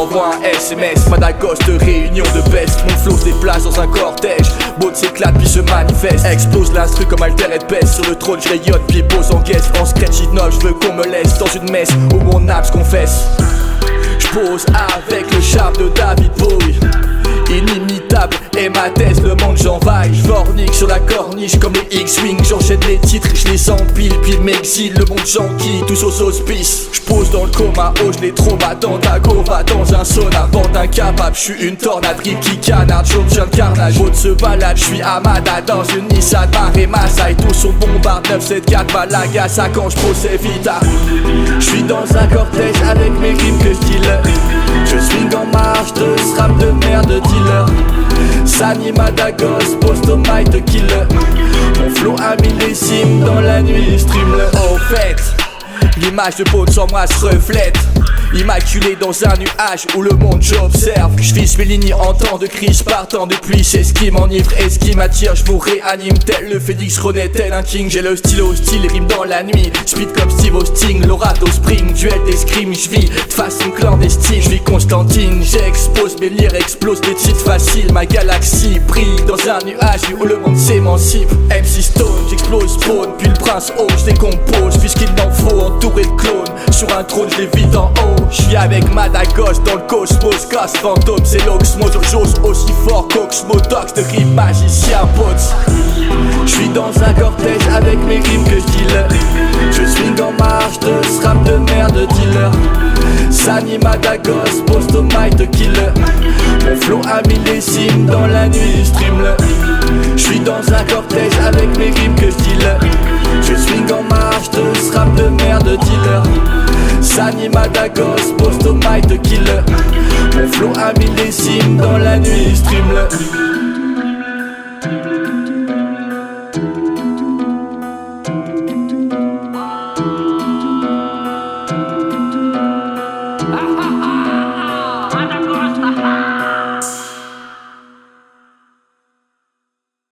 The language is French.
j'envoie un SMS. Madagos de réunion de best. Mon flow se déplace dans un cortège. Bot s'éclate puis se manifeste. Explose l'instru comme Alter et pèse. Sur le trône je rayonne puis pose en guest. En scratch it note, je veux qu'on me laisse dans une messe où mon âme se confesse. J'pose avec le charme de David Bowie. Inimitable et ma thèse, le monde j'envahis. J'fornique sur la corniche comme les X-Wing. J'enchaîne les titres, je les empile puis m'exile. Le monde j'enquille, tous aux auspices. J'pose dans le coma, oh je les trauma. Dans ta go, va dans un sauna. Bande incapable, j'suis une tornade. Rip qui canarde, j'obtiens le carnage. Maud se balade, j'suis Amada dans une Nissan Maré Massa. Et tous sont bombarde 974 Malaga. Ça quand j'pose c'est Vita. J'suis dans un cortège avec mes rimes que j'deal. Je swing en marche de ce rap de merde dealer. Sani Madagos, post au mic de killer. Mon flow un millésime dans la nuit stream le au fait. L'image de peau sur moi se reflète. Immaculé dans un nuage où le monde j'observe. Je visse mes lignes en temps de crise partant de pluie. C'est ce qui m'enivre et ce qui m'attire. Je vous réanime tel le phénix renaît tel un king. J'ai le stylo hostile, rime dans la nuit. Speed comme Steve Austin, Lorado Spring. Duel d'escrime, je vis de façon clandestine. Je vis Constantine, j'expose mes lyres, explose des titres faciles. Ma galaxie brille dans un nuage où le monde s'émancipe. MC Stone, j'explose spawn, puis le prince haut, je décompose. Puisqu'il m'en faut entouré de clones. Sur un trône, je les vide en haut. J'suis avec Madagos dans le cosmos. Casse fantôme, c'est l'oxmose. J'ose aussi fort qu'Oxmodox de rime magicien potes. J'suis dans un cortège avec mes rimes que j'deal. Je swing en marche de ce rap de merde dealer. Sani Madagos, post au mic de killer. Mon flow un millésime dans la nuit stream le. J'suis dans un cortège avec mes rimes que j'deal. Je swing en marche de ce rap de merde dealer. Sani Madagos, post au mic de killer. Mon flow un millésime dans la nuit stream le.